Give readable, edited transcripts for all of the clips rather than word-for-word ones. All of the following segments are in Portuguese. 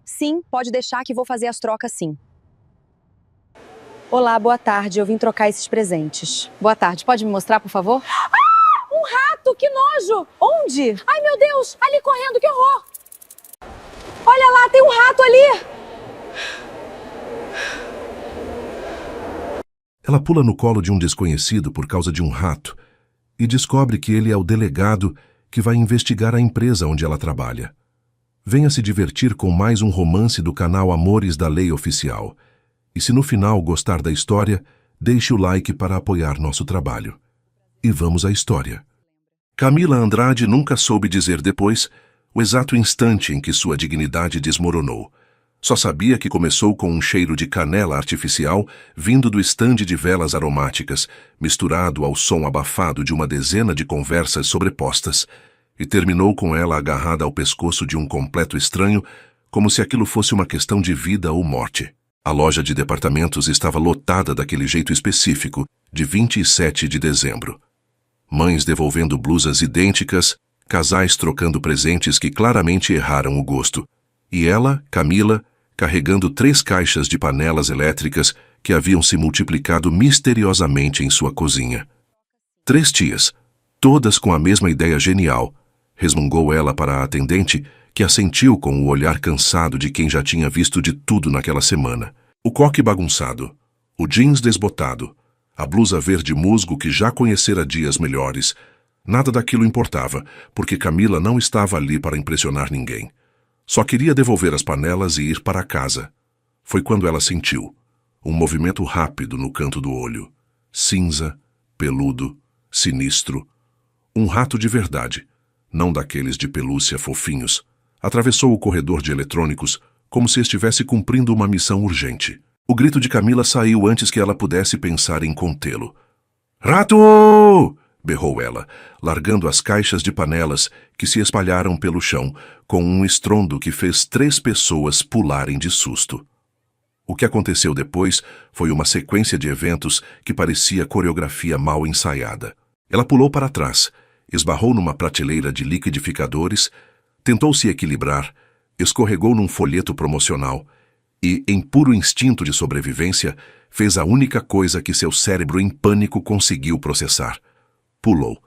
Sim, pode deixar que vou fazer as trocas sim. Olá, boa tarde. Eu vim trocar esses presentes. Boa tarde. Pode me mostrar, por favor? Um rato! Que nojo! Onde? Ai, meu Deus! Ali correndo, que horror! Olha lá, tem um rato ali! Ela pula no colo de um desconhecido por causa de um rato e descobre que ele é o delegado que vai investigar a empresa onde ela trabalha. Venha se divertir com mais um romance do canal Amores da Lei Oficial. E se no final gostar da história, deixe o like para apoiar nosso trabalho. E vamos à história. Camila Andrade nunca soube dizer depois o exato instante em que sua dignidade desmoronou. Só sabia que começou com um cheiro de canela artificial vindo do estande de velas aromáticas, misturado ao som abafado de uma dezena de conversas sobrepostas, e terminou com ela agarrada ao pescoço de um completo estranho, como se aquilo fosse uma questão de vida ou morte. A loja de departamentos estava lotada daquele jeito específico, de 27 de dezembro. Mães devolvendo blusas idênticas, casais trocando presentes que claramente erraram o gosto. E ela, Camila, carregando 3 caixas de panelas elétricas que haviam se multiplicado misteriosamente em sua cozinha. 3 tias, todas com a mesma ideia genial, resmungou ela para a atendente, que assentiu com o olhar cansado de quem já tinha visto de tudo naquela semana. O coque bagunçado, o jeans desbotado, a blusa verde musgo que já conhecera dias melhores. Nada daquilo importava, porque Camila não estava ali para impressionar ninguém. Só queria devolver as panelas e ir para casa. Foi quando ela sentiu um movimento rápido no canto do olho. Cinza, peludo, sinistro. Um rato de verdade, não daqueles de pelúcia fofinhos. Atravessou o corredor de eletrônicos como se estivesse cumprindo uma missão urgente. O grito de Camila saiu antes que ela pudesse pensar em contê-lo. "Rato!" berrou ela, largando as caixas de panelas que se espalharam pelo chão, com um estrondo que fez 3 pessoas pularem de susto. O que aconteceu depois foi uma sequência de eventos que parecia coreografia mal ensaiada. Ela pulou para trás, esbarrou numa prateleira de liquidificadores, tentou se equilibrar, escorregou num folheto promocional e, em puro instinto de sobrevivência, fez a única coisa que seu cérebro em pânico conseguiu processar. Pulou,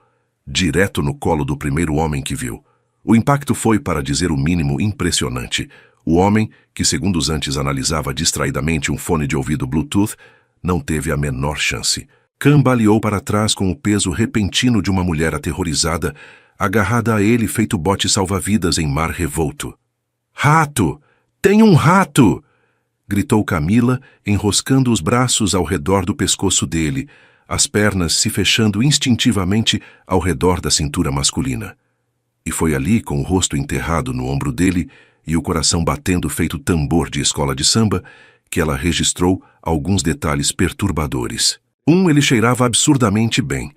direto no colo do primeiro homem que viu. O impacto foi, para dizer o mínimo, impressionante. O homem, que segundos antes analisava distraidamente um fone de ouvido Bluetooth, não teve a menor chance. Cambaleou para trás com o peso repentino de uma mulher aterrorizada, agarrada a ele feito bote salva-vidas em mar revolto. "Rato! Tem um rato!" gritou Camila, enroscando os braços ao redor do pescoço dele, as pernas se fechando instintivamente ao redor da cintura masculina. E foi ali, com o rosto enterrado no ombro dele e o coração batendo feito tambor de escola de samba, que ela registrou alguns detalhes perturbadores. Ele cheirava absurdamente bem,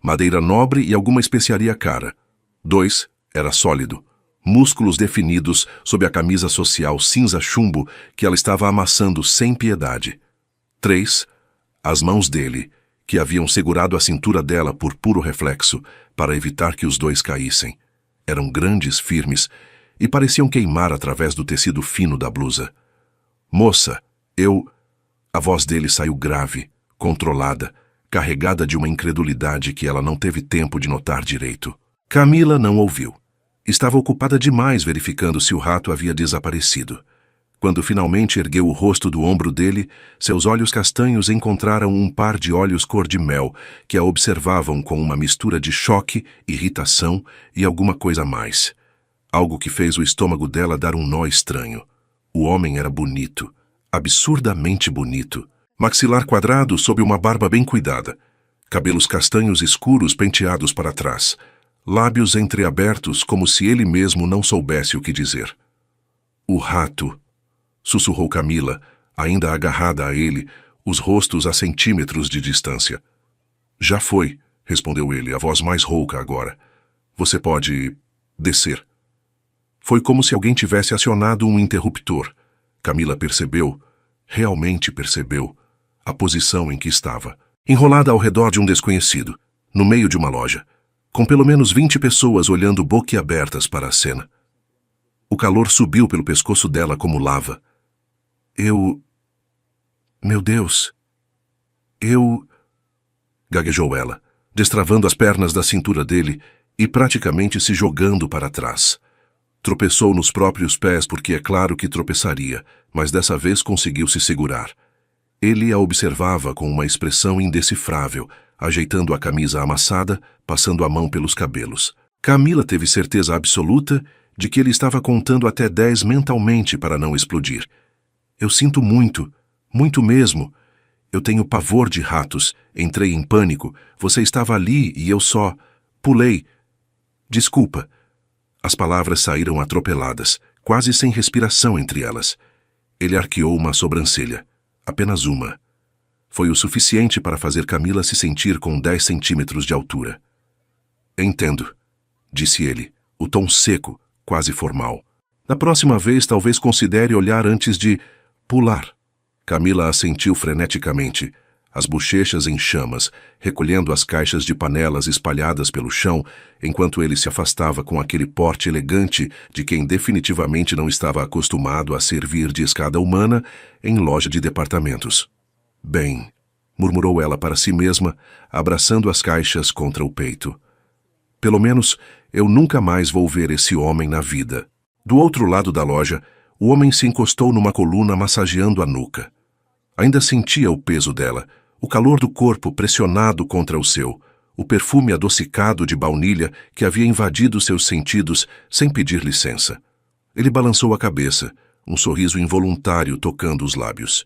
madeira nobre e alguma especiaria cara. 2, era sólido, músculos definidos sob a camisa social cinza chumbo que ela estava amassando sem piedade. 3, as mãos dele, que haviam segurado a cintura dela por puro reflexo, para evitar que os 2 caíssem. Eram grandes, firmes, e pareciam queimar através do tecido fino da blusa. "Moça, eu..." A voz dele saiu grave, controlada, carregada de uma incredulidade que ela não teve tempo de notar direito. Camila não ouviu. Estava ocupada demais verificando se o rato havia desaparecido. Quando finalmente ergueu o rosto do ombro dele, seus olhos castanhos encontraram um par de olhos cor de mel que a observavam com uma mistura de choque, irritação e alguma coisa a mais. Algo que fez o estômago dela dar um nó estranho. O homem era bonito, absurdamente bonito. Maxilar quadrado sob uma barba bem cuidada. Cabelos castanhos escuros penteados para trás. Lábios entreabertos como se ele mesmo não soubesse o que dizer. "O rato", sussurrou Camila, ainda agarrada a ele, os rostos a centímetros de distância. "Já foi", respondeu ele, a voz mais rouca agora. "Você pode descer." Foi como se alguém tivesse acionado um interruptor. Camila percebeu, realmente percebeu, a posição em que estava. Enrolada ao redor de um desconhecido, no meio de uma loja, com pelo menos 20 pessoas olhando boquiabertas para a cena. O calor subiu pelo pescoço dela como lava. Meu Deus. Gaguejou ela, destravando as pernas da cintura dele e praticamente se jogando para trás. Tropeçou nos próprios pés porque é claro que tropeçaria, mas dessa vez conseguiu se segurar. Ele a observava com uma expressão indecifrável, ajeitando a camisa amassada, passando a mão pelos cabelos. Camila teve certeza absoluta de que ele estava contando até 10 mentalmente para não explodir. Eu sinto muito, muito mesmo. Eu tenho pavor de ratos. Entrei em pânico. Você estava ali e eu só pulei. Desculpa. As palavras saíram atropeladas, quase sem respiração entre elas. Ele arqueou uma sobrancelha. Apenas uma. Foi o suficiente para fazer Camila se sentir com 10 centímetros de altura. Entendo, disse ele, o tom seco, quase formal. Da próxima vez, talvez considere olhar antes de pular. Camila assentiu freneticamente, as bochechas em chamas, recolhendo as caixas de panelas espalhadas pelo chão, enquanto ele se afastava com aquele porte elegante de quem definitivamente não estava acostumado a servir de escada humana em loja de departamentos. Bem, murmurou ela para si mesma, abraçando as caixas contra o peito. Pelo menos, eu nunca mais vou ver esse homem na vida. Do outro lado da loja, o homem se encostou numa coluna massageando a nuca. Ainda sentia o peso dela, o calor do corpo pressionado contra o seu, o perfume adocicado de baunilha que havia invadido seus sentidos sem pedir licença. Ele balançou a cabeça, um sorriso involuntário tocando os lábios.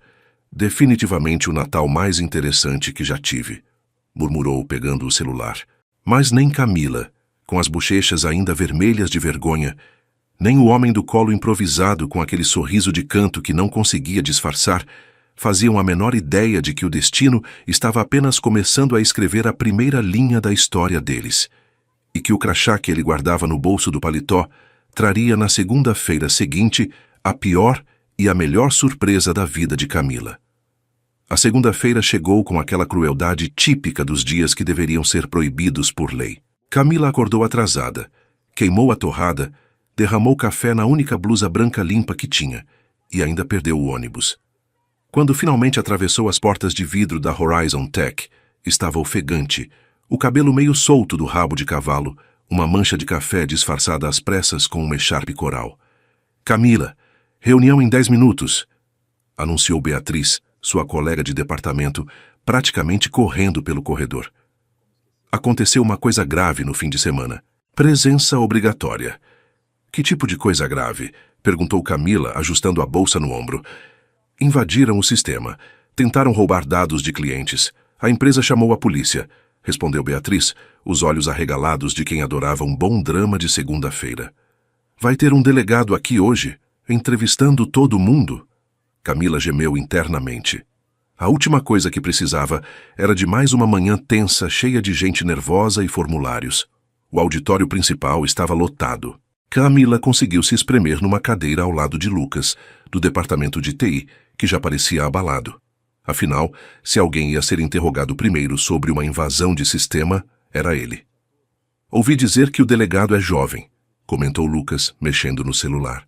Definitivamente o Natal mais interessante que já tive, murmurou pegando o celular. Mas nem Camila, com as bochechas ainda vermelhas de vergonha, nem o homem do colo improvisado com aquele sorriso de canto que não conseguia disfarçar, faziam a menor ideia de que o destino estava apenas começando a escrever a primeira linha da história deles, e que o crachá que ele guardava no bolso do paletó traria na segunda-feira seguinte a pior e a melhor surpresa da vida de Camila. A segunda-feira chegou com aquela crueldade típica dos dias que deveriam ser proibidos por lei. Camila acordou atrasada, queimou a torrada, derramou café na única blusa branca limpa que tinha e ainda perdeu o ônibus. Quando finalmente atravessou as portas de vidro da Horizon Tech, estava ofegante, o cabelo meio solto do rabo de cavalo, uma mancha de café disfarçada às pressas com uma echarpe coral. Camila, reunião em 10 minutos, anunciou Beatriz, sua colega de departamento, praticamente correndo pelo corredor. Aconteceu uma coisa grave no fim de semana. Presença obrigatória. Que tipo de coisa grave? Perguntou Camila, ajustando a bolsa no ombro. Invadiram o sistema. Tentaram roubar dados de clientes. A empresa chamou a polícia, respondeu Beatriz, os olhos arregalados de quem adorava um bom drama de segunda-feira. Vai ter um delegado aqui hoje, entrevistando todo mundo? Camila gemeu internamente. A última coisa que precisava era de mais uma manhã tensa, cheia de gente nervosa e formulários. O auditório principal estava lotado. Camila conseguiu se espremer numa cadeira ao lado de Lucas, do departamento de TI, que já parecia abalado. Afinal, se alguém ia ser interrogado primeiro sobre uma invasão de sistema, era ele. Ouvi dizer que o delegado é jovem, comentou Lucas, mexendo no celular.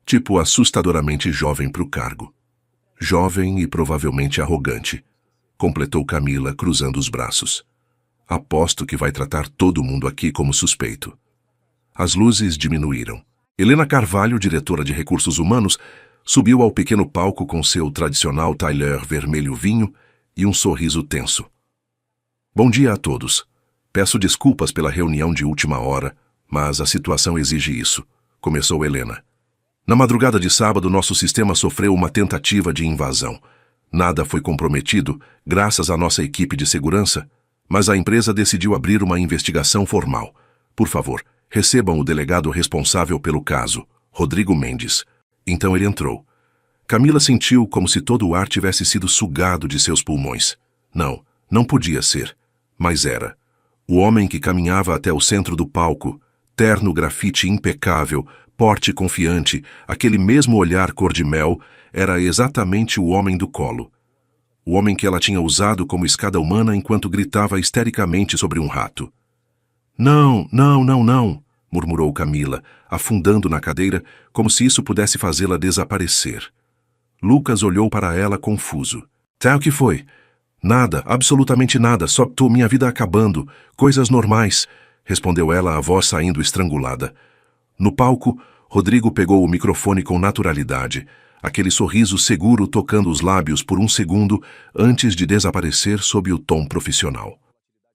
Tipo assustadoramente jovem para o cargo. Jovem e provavelmente arrogante, completou Camila, cruzando os braços. Aposto que vai tratar todo mundo aqui como suspeito. As luzes diminuíram. Helena Carvalho, diretora de recursos humanos, subiu ao pequeno palco com seu tradicional tailleur vermelho vinho e um sorriso tenso. Bom dia a todos. Peço desculpas pela reunião de última hora, mas a situação exige isso, começou Helena. Na madrugada de sábado, nosso sistema sofreu uma tentativa de invasão. Nada foi comprometido, graças à nossa equipe de segurança, mas a empresa decidiu abrir uma investigação formal. Por favor, recebam o delegado responsável pelo caso, Rodrigo Mendes. Então ele entrou. Camila sentiu como se todo o ar tivesse sido sugado de seus pulmões. Não, não podia ser, mas era. O homem que caminhava até o centro do palco, terno grafite impecável, porte confiante, aquele mesmo olhar cor-de-mel, era exatamente o homem do colo. O homem que ela tinha usado como escada humana enquanto gritava histericamente sobre um rato. Não, não, não, não, murmurou Camila, afundando na cadeira, como se isso pudesse fazê-la desaparecer. Lucas olhou para ela confuso. Tá, o que foi? Nada, absolutamente nada, só tô minha vida acabando, coisas normais, respondeu ela, a voz saindo estrangulada. No palco, Rodrigo pegou o microfone com naturalidade, aquele sorriso seguro tocando os lábios por um segundo antes de desaparecer sob o tom profissional.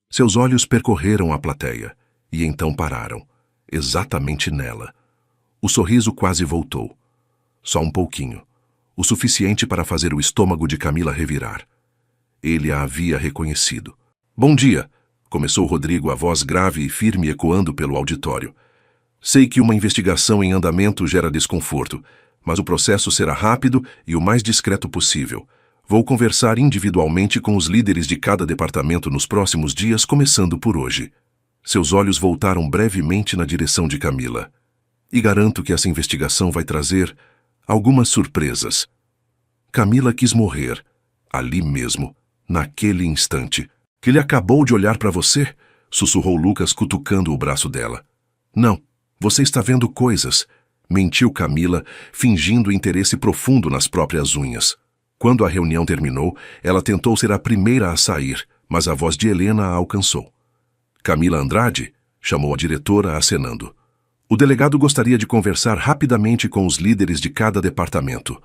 Seus olhos percorreram a plateia e então pararam, exatamente nela. O sorriso quase voltou. Só um pouquinho, o suficiente para fazer o estômago de Camila revirar. Ele a havia reconhecido. Bom dia, começou Rodrigo, a voz grave e firme ecoando pelo auditório. Sei que uma investigação em andamento gera desconforto, mas o processo será rápido e o mais discreto possível. Vou conversar individualmente com os líderes de cada departamento nos próximos dias, começando por hoje. Seus olhos voltaram brevemente na direção de Camila. E garanto que essa investigação vai trazer algumas surpresas. Camila quis morrer, ali mesmo, naquele instante. Que ele acabou de olhar para você? Sussurrou Lucas, cutucando o braço dela. Não, você está vendo coisas, mentiu Camila, fingindo interesse profundo nas próprias unhas. Quando a reunião terminou, ela tentou ser a primeira a sair, mas a voz de Helena a alcançou. Camila Andrade, chamou a diretora, acenando. O delegado gostaria de conversar rapidamente com os líderes de cada departamento.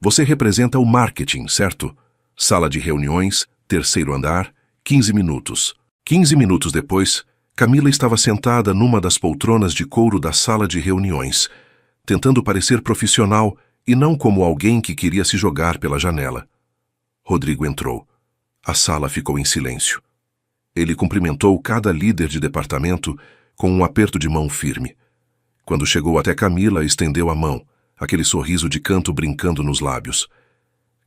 Você representa o marketing, certo? Sala de reuniões, terceiro andar, 15 minutos. 15 minutos depois, Camila estava sentada numa das poltronas de couro da sala de reuniões, tentando parecer profissional e não como alguém que queria se jogar pela janela. Rodrigo entrou. A sala ficou em silêncio. Ele cumprimentou cada líder de departamento com um aperto de mão firme. Quando chegou até Camila, estendeu a mão, aquele sorriso de canto brincando nos lábios.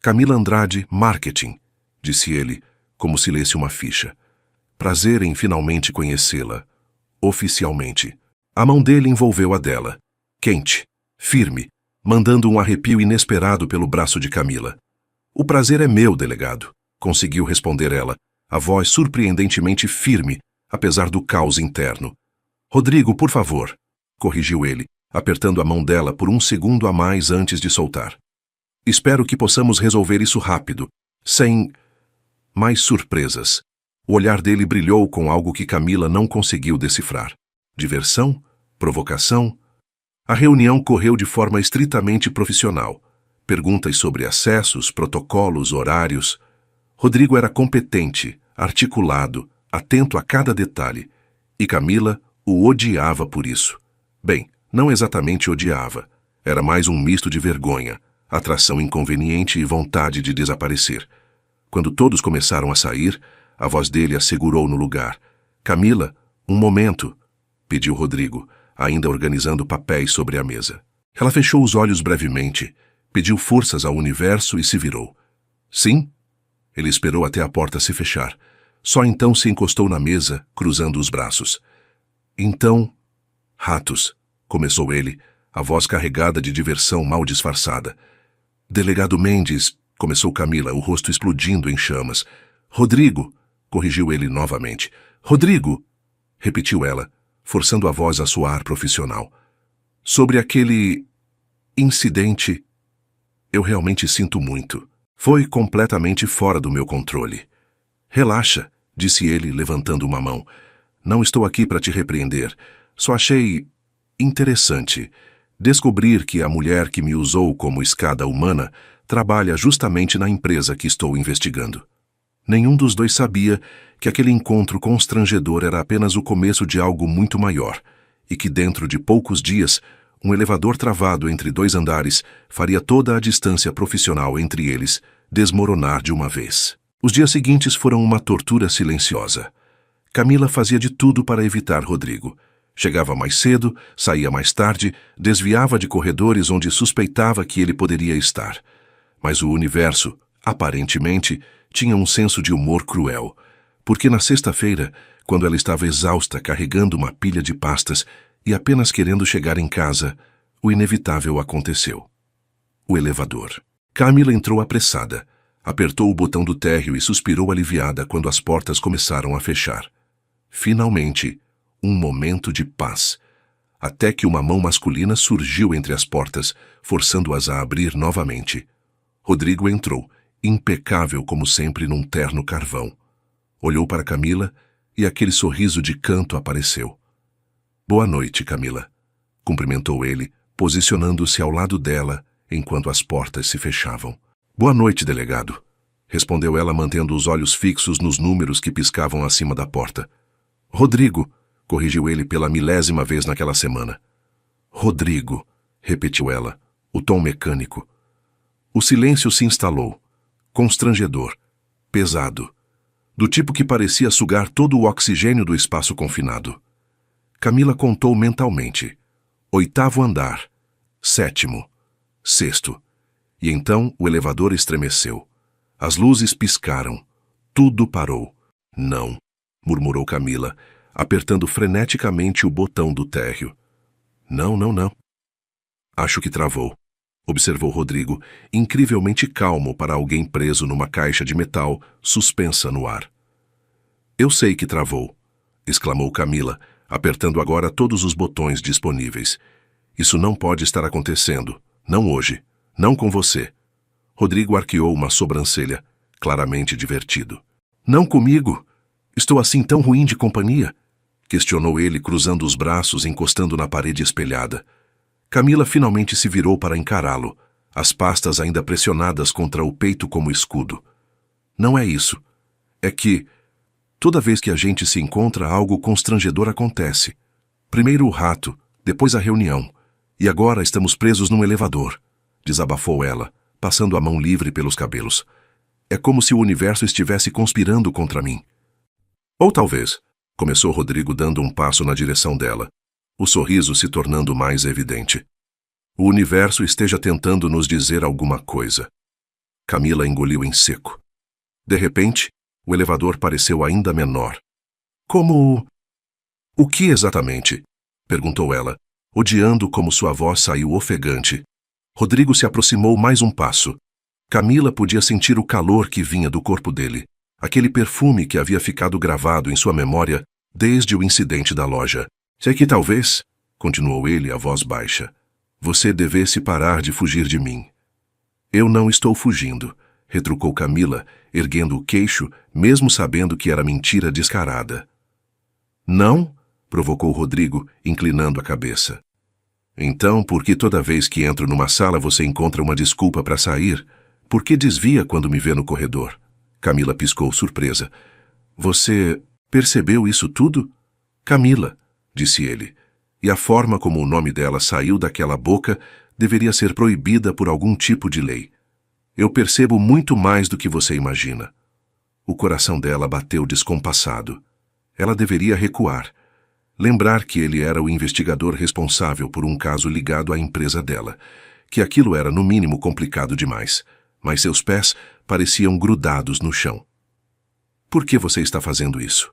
Camila Andrade, marketing, disse ele, como se lesse uma ficha. Prazer em finalmente conhecê-la. Oficialmente. A mão dele envolveu a dela. Quente, firme, mandando um arrepio inesperado pelo braço de Camila. O prazer é meu, delegado, conseguiu responder ela, a voz surpreendentemente firme, apesar do caos interno. Rodrigo, por favor, corrigiu ele, apertando a mão dela por um segundo a mais antes de soltar. Espero que possamos resolver isso rápido, sem mais surpresas. O olhar dele brilhou com algo que Camila não conseguiu decifrar. Diversão? Provocação? A reunião correu de forma estritamente profissional. Perguntas sobre acessos, protocolos, horários. Rodrigo era competente, articulado, atento a cada detalhe. E Camila o odiava por isso. Bem, não exatamente odiava. Era mais um misto de vergonha, atração inconveniente e vontade de desaparecer. Quando todos começaram a sair, a voz dele a segurou no lugar. Camila, um momento, pediu Rodrigo, ainda organizando papéis sobre a mesa. Ela fechou os olhos brevemente, pediu forças ao universo e se virou. Sim? Ele esperou até a porta se fechar. Só então se encostou na mesa, cruzando os braços. Então, ratos, começou ele, a voz carregada de diversão mal disfarçada. Delegado Mendes, começou Camila, o rosto explodindo em chamas. Rodrigo, corrigiu ele novamente. Rodrigo, repetiu ela, forçando a voz a soar profissional. Sobre aquele incidente, eu realmente sinto muito. Foi completamente fora do meu controle. Relaxa, disse ele, levantando uma mão. Não estou aqui para te repreender. Só achei interessante descobrir que a mulher que me usou como escada humana trabalha justamente na empresa que estou investigando. Nenhum dos dois sabia que aquele encontro constrangedor era apenas o começo de algo muito maior e que dentro de poucos dias, um elevador travado entre 2 andares faria toda a distância profissional entre eles desmoronar de uma vez. Os dias seguintes foram uma tortura silenciosa. Camila fazia de tudo para evitar Rodrigo. Chegava mais cedo, saía mais tarde, desviava de corredores onde suspeitava que ele poderia estar. Mas o universo, aparentemente, tinha um senso de humor cruel, porque na sexta-feira, quando ela estava exausta carregando uma pilha de pastas e apenas querendo chegar em casa, o inevitável aconteceu. O elevador. Camila entrou apressada, apertou o botão do térreo e suspirou aliviada quando as portas começaram a fechar. Finalmente, um momento de paz. até que uma mão masculina surgiu entre as portas, forçando-as a abrir novamente. Rodrigo entrou, impecável como sempre num terno carvão. Olhou para Camila e aquele sorriso de canto apareceu. Boa noite, Camila, cumprimentou ele, posicionando-se ao lado dela enquanto as portas se fechavam. Boa noite, delegado, respondeu ela mantendo os olhos fixos nos números que piscavam acima da porta. Rodrigo, corrigiu ele pela 1000ª vez naquela semana. Rodrigo, repetiu ela, o tom mecânico. O silêncio se instalou, constrangedor, pesado, do tipo que parecia sugar todo o oxigênio do espaço confinado. Camila contou mentalmente. 8º andar, 7º, 6º. E então o elevador estremeceu. As luzes piscaram. Tudo parou. Não, murmurou Camila, apertando freneticamente o botão do térreo. Não, não, não. Acho que travou, observou Rodrigo, incrivelmente calmo para alguém preso numa caixa de metal suspensa no ar. Eu sei que travou, exclamou Camila, apertando agora todos os botões disponíveis. Isso não pode estar acontecendo. Não hoje. Não com você. Rodrigo arqueou uma sobrancelha, claramente divertido. Não comigo. Estou assim tão ruim de companhia? Questionou ele, cruzando os braços, encostando na parede espelhada. Camila finalmente se virou para encará-lo, as pastas ainda pressionadas contra o peito como escudo. Não é isso. É que, toda vez que a gente se encontra, algo constrangedor acontece. Primeiro o rato, depois a reunião. E agora estamos presos num elevador, desabafou ela, passando a mão livre pelos cabelos. É como se o universo estivesse conspirando contra mim. Ou talvez, começou Rodrigo dando um passo na direção dela, o sorriso se tornando mais evidente. O universo esteja tentando nos dizer alguma coisa. Camila engoliu em seco. De repente, o elevador pareceu ainda menor. Como... O que exatamente? Perguntou ela, odiando como sua voz saiu ofegante. Rodrigo se aproximou mais um passo. Camila podia sentir o calor que vinha do corpo dele, aquele perfume que havia ficado gravado em sua memória desde o incidente da loja. Sei que talvez, continuou ele a voz baixa, você devesse parar de fugir de mim. Eu não estou fugindo, retrucou Camila, erguendo o queixo, mesmo sabendo que era mentira descarada. Não? Provocou Rodrigo, inclinando a cabeça. Então, por que toda vez que entro numa sala você encontra uma desculpa para sair? Por que desvia quando me vê no corredor? Camila piscou surpresa. Você percebeu isso tudo? Camila, disse ele, e a forma como o nome dela saiu daquela boca deveria ser proibida por algum tipo de lei. Eu percebo muito mais do que você imagina. O coração dela bateu descompassado. Ela deveria recuar. Lembrar que ele era o investigador responsável por um caso ligado à empresa dela, que aquilo era no mínimo complicado demais, mas seus pés pareciam grudados no chão. Por que você está fazendo isso?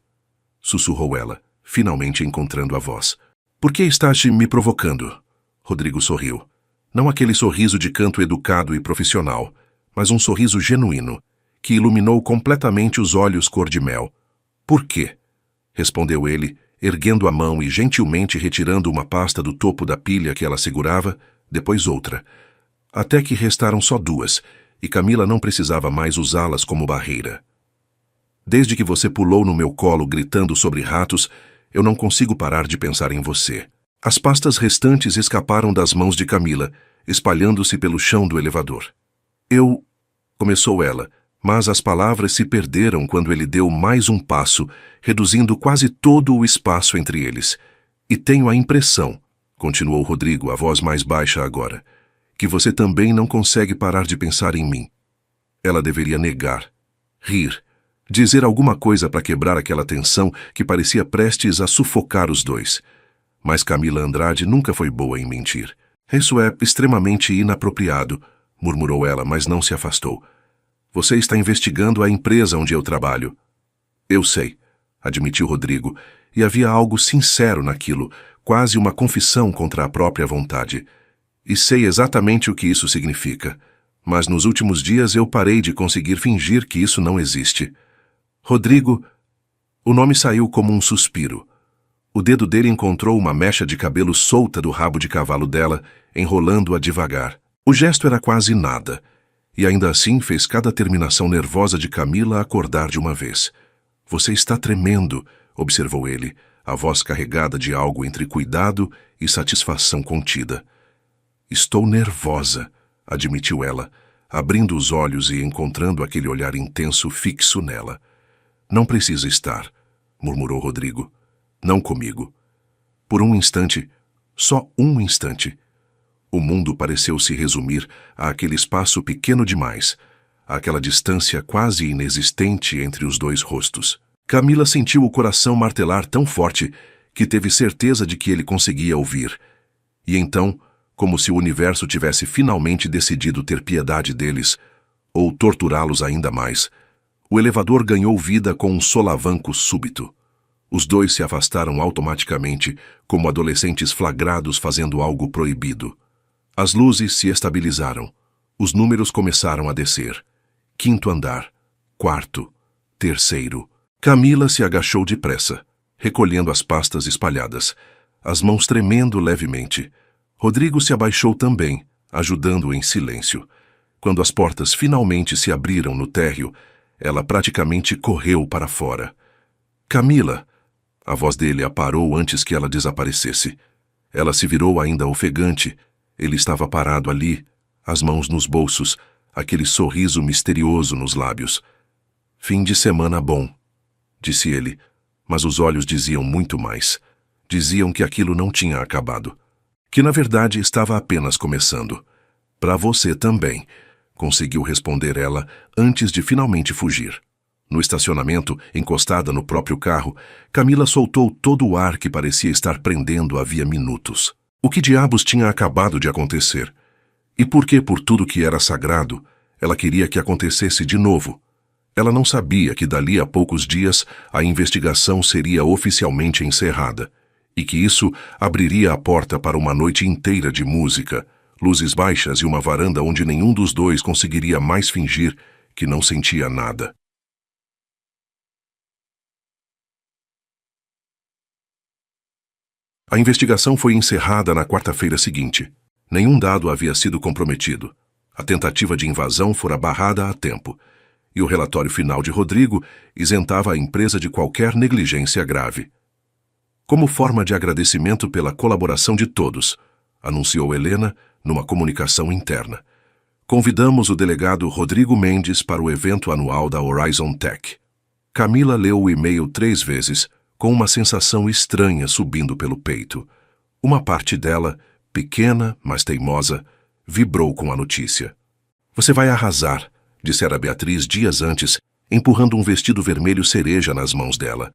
Sussurrou ela, finalmente encontrando a voz. Por que estás me provocando? Rodrigo sorriu. Não aquele sorriso de canto educado e profissional, mas um sorriso genuíno, que iluminou completamente os olhos cor-de-mel. Por quê? Respondeu ele, erguendo a mão e gentilmente retirando uma pasta do topo da pilha que ela segurava, depois outra, até que restaram só 2, e Camila não precisava mais usá-las como barreira. Desde que você pulou no meu colo gritando sobre ratos, eu não consigo parar de pensar em você. As pastas restantes escaparam das mãos de Camila, espalhando-se pelo chão do elevador. Começou ela, mas as palavras se perderam quando ele deu mais um passo, reduzindo quase todo o espaço entre eles. E tenho a impressão, continuou Rodrigo, a voz mais baixa agora, que você também não consegue parar de pensar em mim. Ela deveria negar, rir, dizer alguma coisa para quebrar aquela tensão que parecia prestes a sufocar os dois. Mas Camila Andrade nunca foi boa em mentir. Isso é extremamente inapropriado, murmurou ela, mas não se afastou. Você está investigando a empresa onde eu trabalho. Eu sei, admitiu Rodrigo, e havia algo sincero naquilo, quase uma confissão contra a própria vontade. E sei exatamente o que isso significa. Mas nos últimos dias eu parei de conseguir fingir que isso não existe. Rodrigo, o nome saiu como um suspiro. O dedo dele encontrou uma mecha de cabelo solta do rabo de cavalo dela, enrolando-a devagar. O gesto era quase nada, e ainda assim fez cada terminação nervosa de Camila acordar de uma vez. Você está tremendo, observou ele, a voz carregada de algo entre cuidado e satisfação contida. Estou nervosa, admitiu ela, abrindo os olhos e encontrando aquele olhar intenso fixo nela. Não precisa estar, murmurou Rodrigo. Não comigo. Por um instante, só um instante, o mundo pareceu se resumir àquele espaço pequeno demais, àquela distância quase inexistente entre os dois rostos. Camila sentiu o coração martelar tão forte que teve certeza de que ele conseguia ouvir. E então, como se o universo tivesse finalmente decidido ter piedade deles, ou torturá-los ainda mais, o elevador ganhou vida com um solavanco súbito. Os dois se afastaram automaticamente, como adolescentes flagrados fazendo algo proibido. As luzes se estabilizaram. Os números começaram a descer. 5º andar, 4º, 3º. Camila se agachou depressa, recolhendo as pastas espalhadas, as mãos tremendo levemente. Rodrigo se abaixou também, ajudando-o em silêncio. Quando as portas finalmente se abriram no térreo, ela praticamente correu para fora. Camila! A voz dele a parou antes que ela desaparecesse. Ela se virou ainda ofegante. Ele estava parado ali, as mãos nos bolsos, aquele sorriso misterioso nos lábios. Fim de semana bom, disse ele, mas os olhos diziam muito mais. Diziam que aquilo não tinha acabado. Que na verdade estava apenas começando. Para você também, conseguiu responder ela antes de finalmente fugir. No estacionamento, encostada no próprio carro, Camila soltou todo o ar que parecia estar prendendo havia minutos. O que diabos tinha acabado de acontecer? E por que, por tudo que era sagrado, ela queria que acontecesse de novo? Ela não sabia que dali a poucos dias a investigação seria oficialmente encerrada, e que isso abriria a porta para uma noite inteira de música, luzes baixas e uma varanda onde nenhum dos dois conseguiria mais fingir que não sentia nada. A investigação foi encerrada na quarta-feira seguinte. Nenhum dado havia sido comprometido. A tentativa de invasão fora barrada a tempo, e o relatório final de Rodrigo isentava a empresa de qualquer negligência grave. Como forma de agradecimento pela colaboração de todos, anunciou Helena numa comunicação interna. Convidamos o delegado Rodrigo Mendes para o evento anual da Horizon Tech. Camila leu o e-mail 3 vezes, com uma sensação estranha subindo pelo peito. Uma parte dela, pequena, mas teimosa, vibrou com a notícia. Você vai arrasar, dissera Beatriz dias antes, empurrando um vestido vermelho cereja nas mãos dela.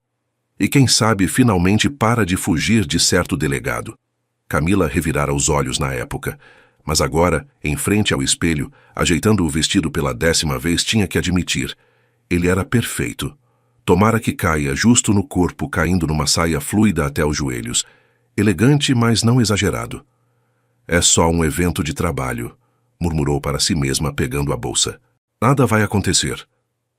E quem sabe finalmente para de fugir de certo delegado. Camila revirara os olhos na época, mas agora, em frente ao espelho, ajeitando o vestido pela 10ª vez, tinha que admitir. Ele era perfeito. Tomara que caia justo no corpo, caindo numa saia fluida até os joelhos. Elegante, mas não exagerado. É só um evento de trabalho, murmurou para si mesma, pegando a bolsa. Nada vai acontecer.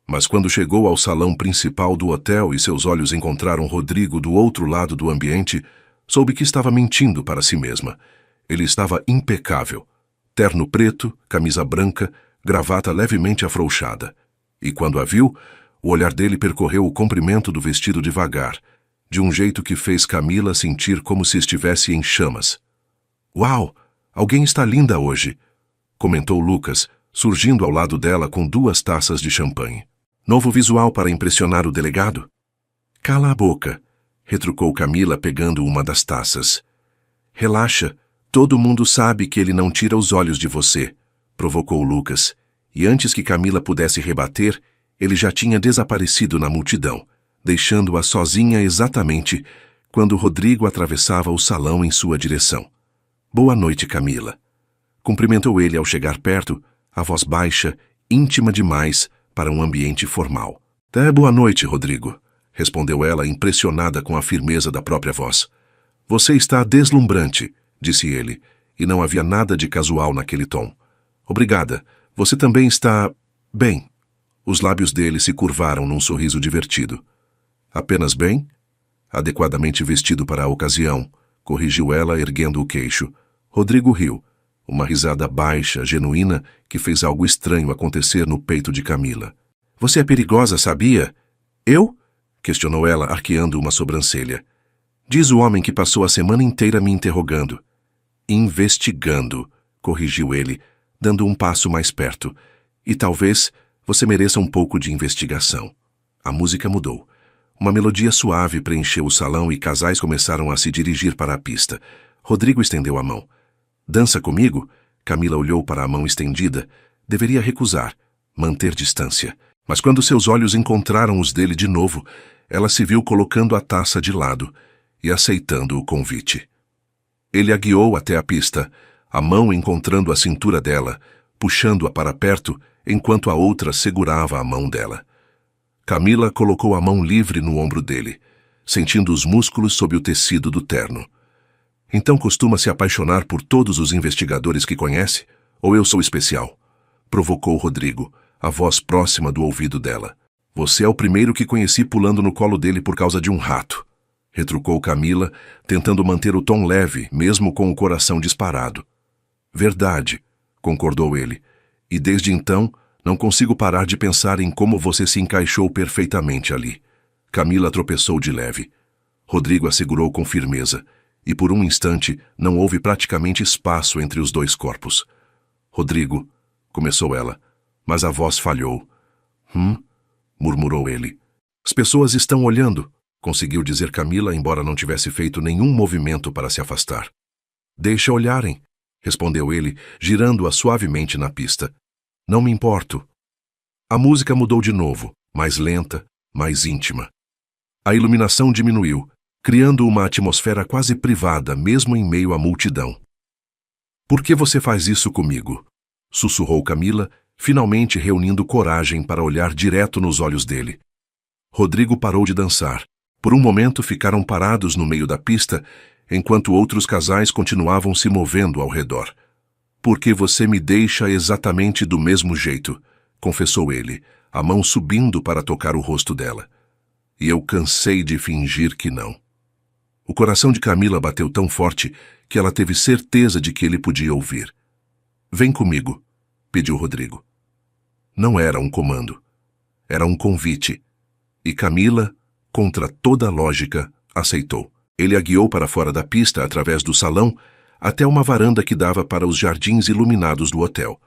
Mas quando chegou ao salão principal do hotel e seus olhos encontraram Rodrigo do outro lado do ambiente, soube que estava mentindo para si mesma. Ele estava impecável. Terno preto, camisa branca, gravata levemente afrouxada. E quando a viu, o olhar dele percorreu o comprimento do vestido devagar, de um jeito que fez Camila sentir como se estivesse em chamas. Uau! Alguém está linda hoje, comentou Lucas, surgindo ao lado dela com 2 taças de champanhe. Novo visual para impressionar o delegado? Cala a boca, retrucou Camila pegando uma das taças. Relaxa, todo mundo sabe que ele não tira os olhos de você, provocou Lucas, e antes que Camila pudesse rebater, ele já tinha desaparecido na multidão, deixando-a sozinha exatamente quando Rodrigo atravessava o salão em sua direção. Boa noite, Camila. Cumprimentou ele ao chegar perto, a voz baixa, íntima demais para um ambiente formal. Boa noite, Rodrigo, respondeu ela, impressionada com a firmeza da própria voz. Você está deslumbrante, disse ele, e não havia nada de casual naquele tom. Obrigada. Você também está... bem. Os lábios dele se curvaram num sorriso divertido. Apenas bem? adequadamente vestido para a ocasião, corrigiu ela, erguendo o queixo. Rodrigo riu, uma risada baixa, genuína, que fez algo estranho acontecer no peito de Camila. Você é perigosa, sabia? Eu? Questionou ela, arqueando uma sobrancelha. Diz o homem que passou a semana inteira me interrogando. Investigando, corrigiu ele, dando um passo mais perto. E talvez você mereça um pouco de investigação. A música mudou. Uma melodia suave preencheu o salão e casais começaram a se dirigir para a pista. Rodrigo estendeu a mão. Dança comigo? Camila olhou para a mão estendida. Deveria recusar, manter distância. Mas quando seus olhos encontraram os dele de novo, ela se viu colocando a taça de lado e aceitando o convite. Ele a guiou até a pista, a mão encontrando a cintura dela, puxando-a para perto, enquanto a outra segurava a mão dela. Camila colocou a mão livre no ombro dele, sentindo os músculos sob o tecido do terno. Então costuma se apaixonar por todos os investigadores que conhece? Ou eu sou especial? Provocou Rodrigo, a voz próxima do ouvido dela. Você é o primeiro que conheci pulando no colo dele por causa de um rato. Retrucou Camila, tentando manter o tom leve, mesmo com o coração disparado. Verdade, concordou ele. E desde então, não consigo parar de pensar em como você se encaixou perfeitamente ali. Camila tropeçou de leve. Rodrigo a segurou com firmeza, e por um instante não houve praticamente espaço entre os dois corpos. Rodrigo, começou ela, mas a voz falhou. Murmurou ele. As pessoas estão olhando, conseguiu dizer Camila, embora não tivesse feito nenhum movimento para se afastar. Deixa olharem, respondeu ele, girando-a suavemente na pista. Não me importo. A música mudou de novo, mais lenta, mais íntima. A iluminação diminuiu, criando uma atmosfera quase privada, mesmo em meio à multidão. Por que você faz isso comigo? Sussurrou Camila, finalmente reunindo coragem para olhar direto nos olhos dele. Rodrigo parou de dançar. Por um momento ficaram parados no meio da pista, enquanto outros casais continuavam se movendo ao redor. Porque você me deixa exatamente do mesmo jeito, confessou ele, a mão subindo para tocar o rosto dela. E eu cansei de fingir que não. O coração de Camila bateu tão forte que ela teve certeza de que ele podia ouvir. Vem comigo, pediu Rodrigo. Não era um comando. Era um convite. E Camila, contra toda a lógica, aceitou. Ele a guiou para fora da pista através do salão até uma varanda que dava para os jardins iluminados do hotel.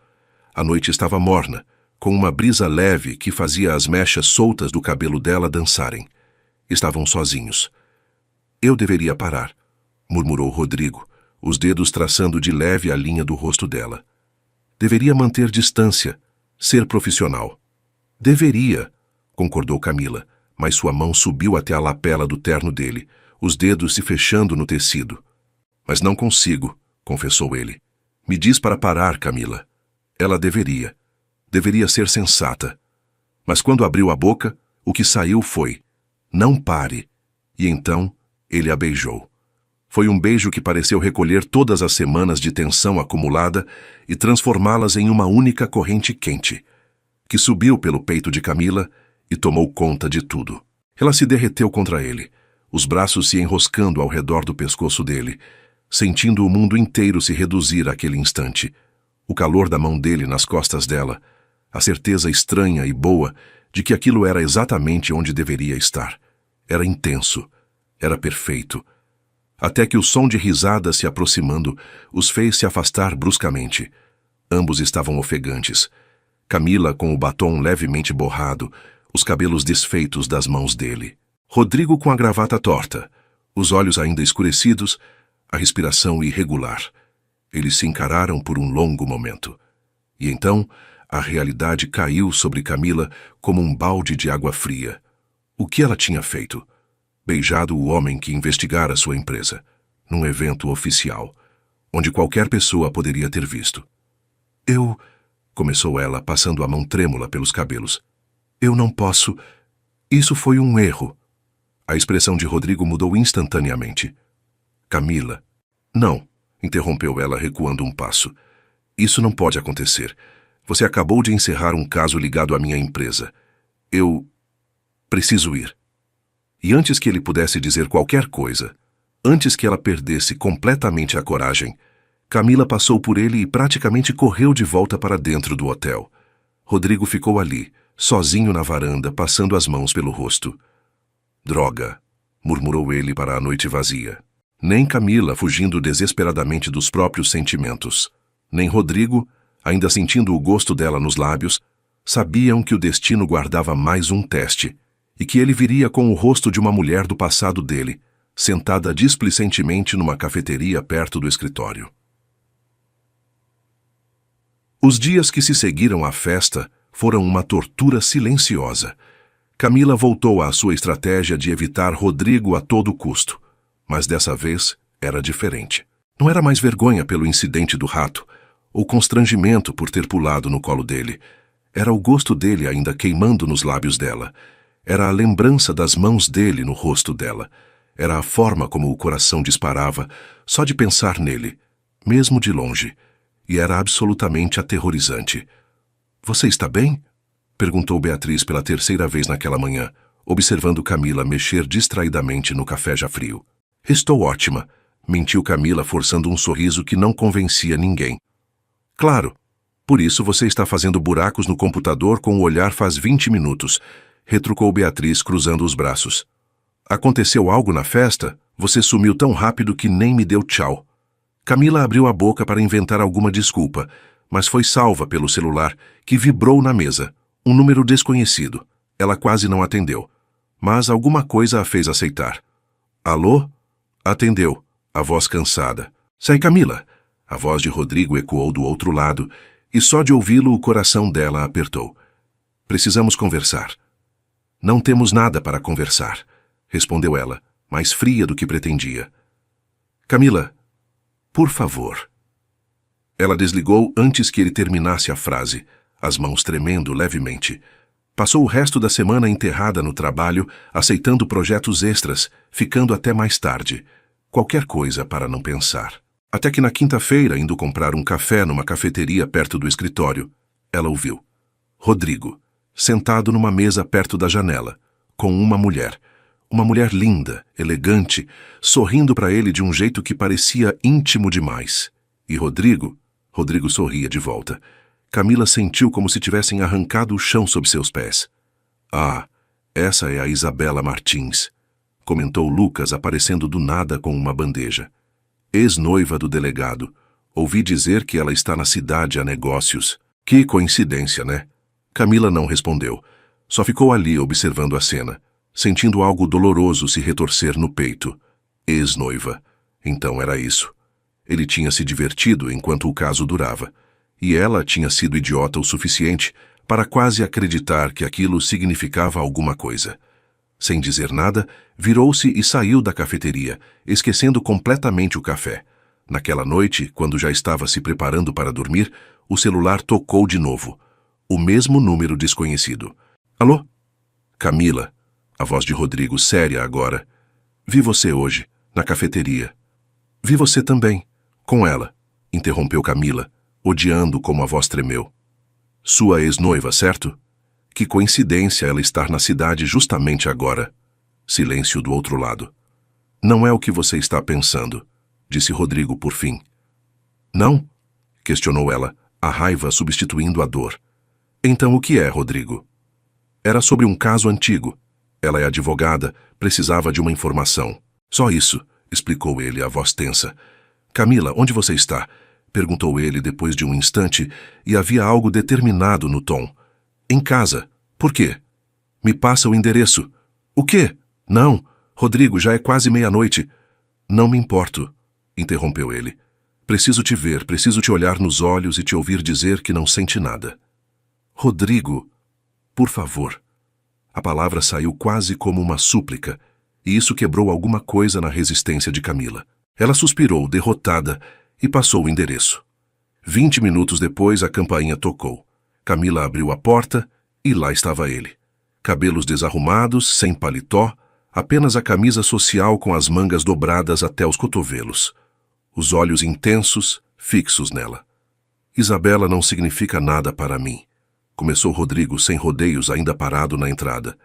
A noite estava morna, com uma brisa leve que fazia as mechas soltas do cabelo dela dançarem. Estavam sozinhos. Eu deveria parar, murmurou Rodrigo, os dedos traçando de leve a linha do rosto dela. Deveria manter distância, ser profissional. Deveria, concordou Camila, mas sua mão subiu até a lapela do terno dele, os dedos se fechando no tecido. Mas não consigo, confessou ele. Me diz para parar, Camila. Ela deveria. Deveria ser sensata. Mas quando abriu a boca, o que saiu foi: não pare. E então ele a beijou. Foi um beijo que pareceu recolher todas as semanas de tensão acumulada e transformá-las em uma única corrente quente, que subiu pelo peito de Camila e tomou conta de tudo. Ela se derreteu contra ele, os braços se enroscando ao redor do pescoço dele, sentindo o mundo inteiro se reduzir àquele instante. O calor da mão dele nas costas dela, a certeza estranha e boa de que aquilo era exatamente onde deveria estar. Era intenso, era perfeito. Até que o som de risadas se aproximando os fez se afastar bruscamente. Ambos estavam ofegantes. Camila com o batom levemente borrado, os cabelos desfeitos das mãos dele. Rodrigo com a gravata torta, os olhos ainda escurecidos, a respiração irregular. Eles se encararam por um longo momento. E então, a realidade caiu sobre Camila como um balde de água fria. O que ela tinha feito? Beijado o homem que investigara sua empresa, num evento oficial, onde qualquer pessoa poderia ter visto. Começou ela, passando a mão trêmula pelos cabelos. Eu não posso. Isso foi um erro. A expressão de Rodrigo mudou instantaneamente. Camila. Não, interrompeu ela, recuando um passo. Isso não pode acontecer. Você acabou de encerrar um caso ligado à minha empresa. Eu preciso ir. E antes que ele pudesse dizer qualquer coisa, antes que ela perdesse completamente a coragem, Camila passou por ele e praticamente correu de volta para dentro do hotel. Rodrigo ficou ali, sozinho na varanda, passando as mãos pelo rosto. Droga, murmurou ele para a noite vazia. Nem Camila, fugindo desesperadamente dos próprios sentimentos, nem Rodrigo, ainda sentindo o gosto dela nos lábios, sabiam que o destino guardava mais um teste e que ele viria com o rosto de uma mulher do passado dele, sentada displicentemente numa cafeteria perto do escritório. Os dias que se seguiram à festa foram uma tortura silenciosa. Camila voltou à sua estratégia de evitar Rodrigo a todo custo, mas dessa vez era diferente. Não era mais vergonha pelo incidente do rato, ou constrangimento por ter pulado no colo dele. Era o gosto dele ainda queimando nos lábios dela. Era a lembrança das mãos dele no rosto dela. Era a forma como o coração disparava só de pensar nele, mesmo de longe. E era absolutamente aterrorizante. "Você está bem?" perguntou Beatriz pela terceira vez naquela manhã, observando Camila mexer distraidamente no café já frio. "Estou ótima", mentiu Camila, forçando um sorriso que não convencia ninguém. "Claro, por isso você está fazendo buracos no computador com o olhar faz 20 minutos", retrucou Beatriz, cruzando os braços. "Aconteceu algo na festa? Você sumiu tão rápido que nem me deu tchau." Camila abriu a boca para inventar alguma desculpa, mas foi salva pelo celular, que vibrou na mesa. Um número desconhecido. Ela quase não atendeu, mas alguma coisa a fez aceitar. "Alô?" Atendeu, a voz cansada. "Sai, Camila!" A voz de Rodrigo ecoou do outro lado, e só de ouvi-lo o coração dela apertou. "Precisamos conversar." "Não temos nada para conversar", respondeu ela, mais fria do que pretendia. "Camila, por favor." Ela desligou antes que ele terminasse a frase, as mãos tremendo levemente. Passou o resto da semana enterrada no trabalho, aceitando projetos extras, ficando até mais tarde. Qualquer coisa para não pensar. Até que na quinta-feira, indo comprar um café numa cafeteria perto do escritório, ela o viu. Rodrigo, sentado numa mesa perto da janela, com uma mulher. Uma mulher linda, elegante, sorrindo para ele de um jeito que parecia íntimo demais. E Rodrigo sorria de volta. Camila sentiu como se tivessem arrancado o chão sob seus pés. "Ah, essa é a Isabela Martins", comentou Lucas, aparecendo do nada com uma bandeja. "Ex-noiva do delegado. Ouvi dizer que ela está na cidade a negócios. Que coincidência, né?" Camila não respondeu. Só ficou ali observando a cena, sentindo algo doloroso se retorcer no peito. Ex-noiva. Então era isso. Ele tinha se divertido enquanto o caso durava. E ela tinha sido idiota o suficiente para quase acreditar que aquilo significava alguma coisa. Sem dizer nada, virou-se e saiu da cafeteria, esquecendo completamente o café. Naquela noite, quando já estava se preparando para dormir, o celular tocou de novo. O mesmo número desconhecido. "Alô?" "Camila." A voz de Rodrigo, séria agora. "Vi você hoje, na cafeteria." "Vi você também, com ela", interrompeu Camila, odiando como a voz tremeu. "Sua ex-noiva, certo? Que coincidência ela estar na cidade justamente agora." Silêncio do outro lado. "Não é o que você está pensando", disse Rodrigo por fim. "Não?" questionou ela, a raiva substituindo a dor. "Então o que é, Rodrigo?" "Era sobre um caso antigo. Ela é advogada, precisava de uma informação." "Só isso", explicou ele, a voz tensa. "Camila, onde você está?" perguntou ele depois de um instante, e havia algo determinado no tom. "Em casa. Por quê?" "Me passa o endereço." "O quê?" "Não, Rodrigo, já é quase meia-noite." "Não me importo", interrompeu ele. "Preciso te ver, preciso te olhar nos olhos e te ouvir dizer que não sente nada." "Rodrigo, por favor." A palavra saiu quase como uma súplica, e isso quebrou alguma coisa na resistência de Camila. Ela suspirou, derrotada, e passou o endereço. 20 minutos depois, a campainha tocou. Camila abriu a porta e lá estava ele. Cabelos desarrumados, sem paletó, apenas a camisa social com as mangas dobradas até os cotovelos. Os olhos intensos, fixos nela. "Isabela não significa nada para mim", começou Rodrigo sem rodeios, ainda parado na entrada.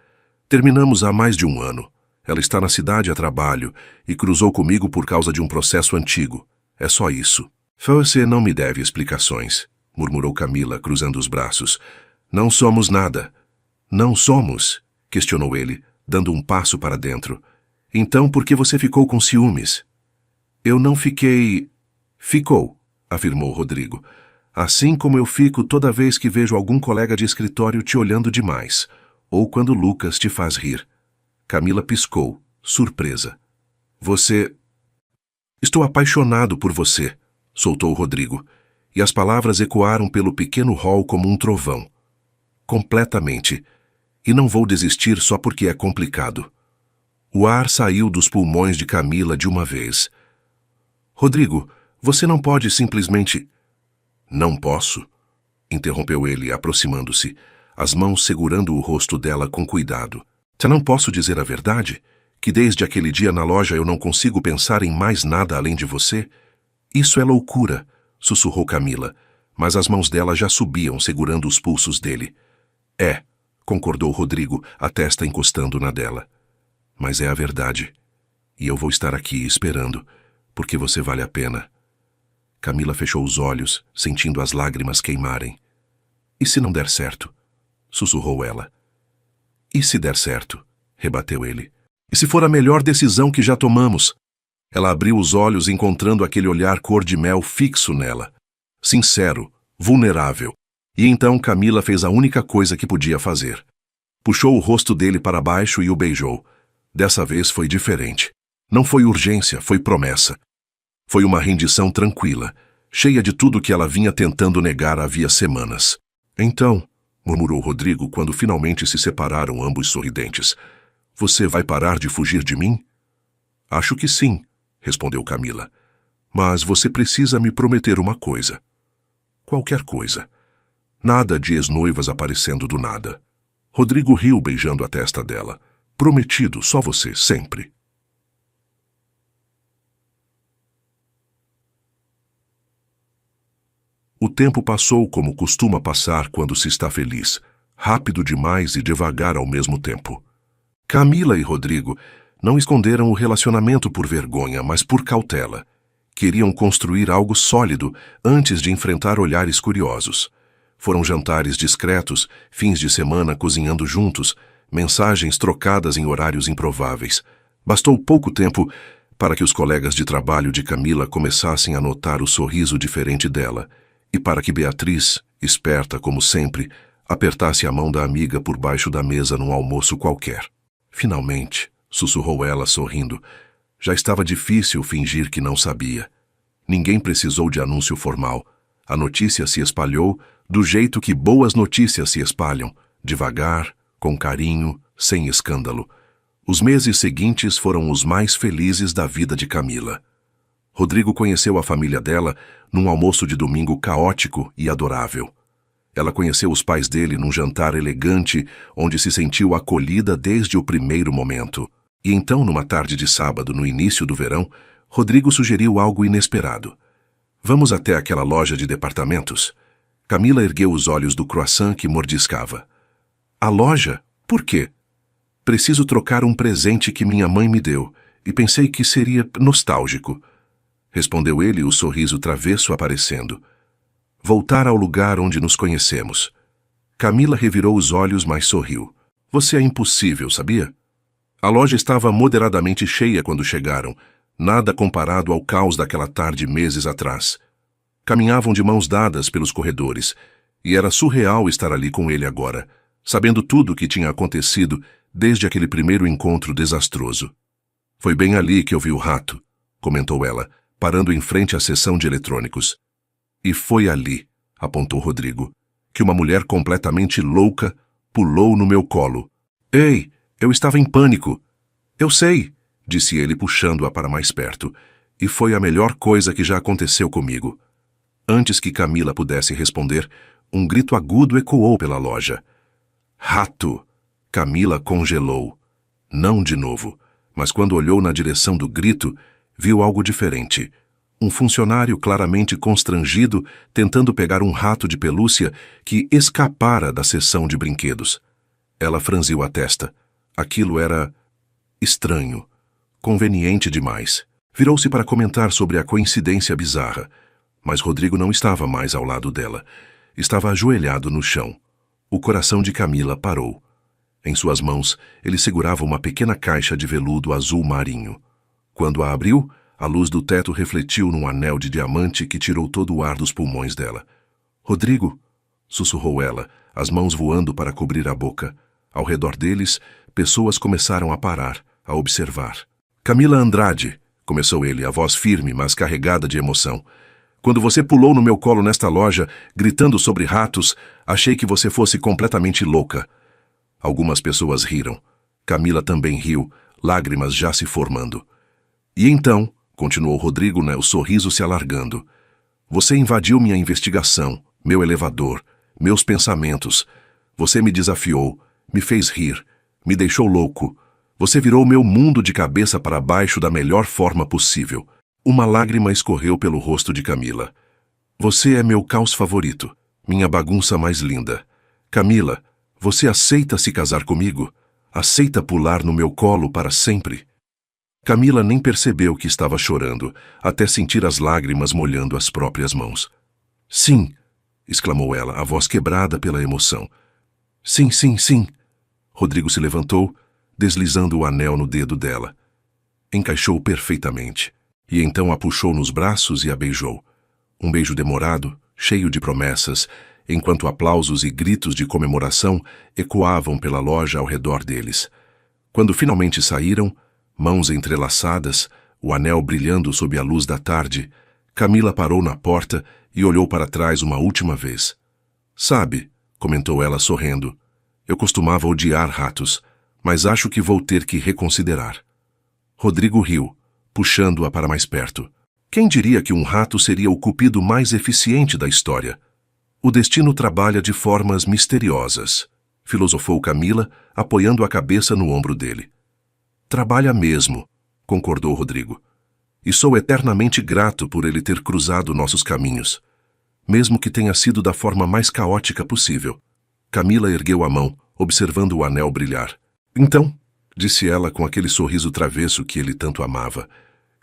"Terminamos há mais de um ano. Ela está na cidade a trabalho e cruzou comigo por causa de um processo antigo. É só isso. Você não me deve explicações, murmurou Camila, cruzando os braços. Não somos nada. Não somos, questionou ele, dando um passo para dentro. Então por que você ficou com ciúmes? Eu não fiquei... Ficou, afirmou Rodrigo. Assim como eu fico toda vez que vejo algum colega de escritório te olhando demais, ou quando Lucas te faz rir. Camila piscou, surpresa. Você... Estou apaixonado por você, soltou Rodrigo, e as palavras ecoaram pelo pequeno hall como um trovão. Completamente. E não vou desistir só porque é complicado. O ar saiu dos pulmões de Camila de uma vez. Rodrigo, você não pode simplesmente... Não posso, interrompeu ele, aproximando-se, as mãos segurando o rosto dela com cuidado. Se não posso dizer a verdade? Que desde aquele dia na loja eu não consigo pensar em mais nada além de você? Isso é loucura, sussurrou Camila, mas as mãos dela já subiam segurando os pulsos dele. É, concordou Rodrigo, a testa encostando na dela. Mas é a verdade. E eu vou estar aqui esperando, porque você vale a pena. Camila fechou os olhos, sentindo as lágrimas queimarem. E se não der certo? Sussurrou ela. E se der certo? Rebateu ele. E se for a melhor decisão que já tomamos? Ela abriu os olhos encontrando aquele olhar cor-de-mel fixo nela. Sincero, vulnerável. E então Camila fez a única coisa que podia fazer. Puxou o rosto dele para baixo e o beijou. Dessa vez foi diferente. Não foi urgência, foi promessa. Foi uma rendição tranquila, cheia de tudo que ela vinha tentando negar havia semanas. Então, murmurou Rodrigo quando finalmente se separaram ambos sorridentes, você vai parar de fugir de mim? Acho que sim, respondeu Camila. Mas você precisa me prometer uma coisa. Qualquer coisa. Nada de ex-noivas aparecendo do nada. Rodrigo riu beijando a testa dela. Prometido, só você, sempre. O tempo passou como costuma passar quando se está feliz, rápido demais e devagar ao mesmo tempo. Camila e Rodrigo não esconderam o relacionamento por vergonha, mas por cautela. Queriam construir algo sólido antes de enfrentar olhares curiosos. Foram jantares discretos, fins de semana cozinhando juntos, mensagens trocadas em horários improváveis. Bastou pouco tempo para que os colegas de trabalho de Camila começassem a notar o sorriso diferente dela, e para que Beatriz, esperta como sempre, apertasse a mão da amiga por baixo da mesa num almoço qualquer. Finalmente, sussurrou ela sorrindo, já estava difícil fingir que não sabia. Ninguém precisou de anúncio formal. A notícia se espalhou do jeito que boas notícias se espalham, devagar, com carinho, sem escândalo. Os meses seguintes foram os mais felizes da vida de Camila. Rodrigo conheceu a família dela num almoço de domingo caótico e adorável. Ela conheceu os pais dele num jantar elegante, onde se sentiu acolhida desde o primeiro momento. E então, numa tarde de sábado, no início do verão, Rodrigo sugeriu algo inesperado. Vamos até aquela loja de departamentos? Camila ergueu os olhos do croissant que mordiscava. A loja? Por quê? Preciso trocar um presente que minha mãe me deu, e pensei que seria nostálgico. Respondeu ele, o sorriso travesso aparecendo. Voltar ao lugar onde nos conhecemos. Camila revirou os olhos, mas sorriu. Você é impossível, sabia? A loja estava moderadamente cheia quando chegaram, nada comparado ao caos daquela tarde meses atrás. Caminhavam de mãos dadas pelos corredores, e era surreal estar ali com ele agora, sabendo tudo o que tinha acontecido desde aquele primeiro encontro desastroso. Foi bem ali que eu vi o rato, comentou ela, parando em frente à seção de eletrônicos. E foi ali, apontou Rodrigo, que uma mulher completamente louca pulou no meu colo. Ei, eu estava em pânico. Eu sei, disse ele puxando-a para mais perto, e foi a melhor coisa que já aconteceu comigo. Antes que Camila pudesse responder, um grito agudo ecoou pela loja. Rato! Camila congelou. Não de novo, mas quando olhou na direção do grito, viu algo diferente. Um funcionário claramente constrangido tentando pegar um rato de pelúcia que escapara da seção de brinquedos. Ela franziu a testa. Aquilo era Estranho. Conveniente demais. Virou-se para comentar sobre a coincidência bizarra. Mas Rodrigo não estava mais ao lado dela. Estava ajoelhado no chão. O coração de Camila parou. Em suas mãos, ele segurava uma pequena caixa de veludo azul marinho. Quando a abriu, a luz do teto refletiu num anel de diamante que tirou todo o ar dos pulmões dela. Rodrigo, sussurrou ela, as mãos voando para cobrir a boca. Ao redor deles, pessoas começaram a parar, a observar. Camila Andrade, começou ele, a voz firme, mas carregada de emoção. Quando você pulou no meu colo nesta loja, gritando sobre ratos, achei que você fosse completamente louca. Algumas pessoas riram. Camila também riu, lágrimas já se formando. E então, continuou Rodrigo, o sorriso se alargando, você invadiu minha investigação, meu elevador, meus pensamentos. Você me desafiou, me fez rir, me deixou louco. Você virou meu mundo de cabeça para baixo da melhor forma possível. Uma lágrima escorreu pelo rosto de Camila. Você é meu caos favorito, minha bagunça mais linda. Camila, você aceita se casar comigo? Aceita pular no meu colo para sempre? Camila nem percebeu que estava chorando, até sentir as lágrimas molhando as próprias mãos. Sim, exclamou ela, a voz quebrada pela emoção. Sim, sim, sim. Rodrigo se levantou, deslizando o anel no dedo dela. Encaixou perfeitamente, e então a puxou nos braços e a beijou. Um beijo demorado, cheio de promessas, enquanto aplausos e gritos de comemoração ecoavam pela loja ao redor deles. Quando finalmente saíram, mãos entrelaçadas, o anel brilhando sob a luz da tarde, Camila parou na porta e olhou para trás uma última vez. Sabe, comentou ela sorrindo, eu costumava odiar ratos, mas acho que vou ter que reconsiderar. Rodrigo riu, puxando-a para mais perto. Quem diria que um rato seria o cupido mais eficiente da história? O destino trabalha de formas misteriosas, filosofou Camila, apoiando a cabeça no ombro dele. Trabalha mesmo, concordou Rodrigo. E sou eternamente grato por ele ter cruzado nossos caminhos, mesmo que tenha sido da forma mais caótica possível. Camila ergueu a mão, observando o anel brilhar. Então, disse ela com aquele sorriso travesso que ele tanto amava,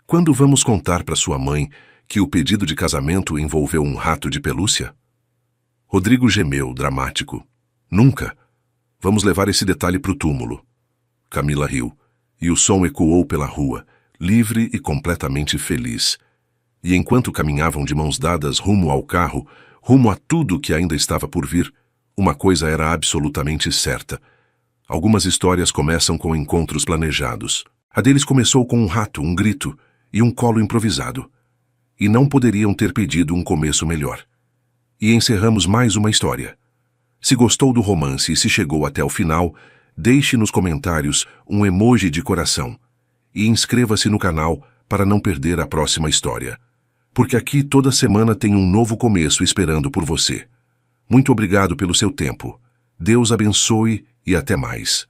quando vamos contar para sua mãe que o pedido de casamento envolveu um rato de pelúcia? Rodrigo gemeu, dramático. Nunca. Vamos levar esse detalhe para o túmulo. Camila riu, e o som ecoou pela rua, livre e completamente feliz. E enquanto caminhavam de mãos dadas rumo ao carro, rumo a tudo que ainda estava por vir, uma coisa era absolutamente certa. Algumas histórias começam com encontros planejados. A deles começou com um rato, um grito e um colo improvisado. E não poderiam ter pedido um começo melhor. E encerramos mais uma história. Se gostou do romance e se chegou até o final, deixe nos comentários um emoji de coração. E inscreva-se no canal para não perder a próxima história. Porque aqui toda semana tem um novo começo esperando por você. Muito obrigado pelo seu tempo. Deus abençoe e até mais.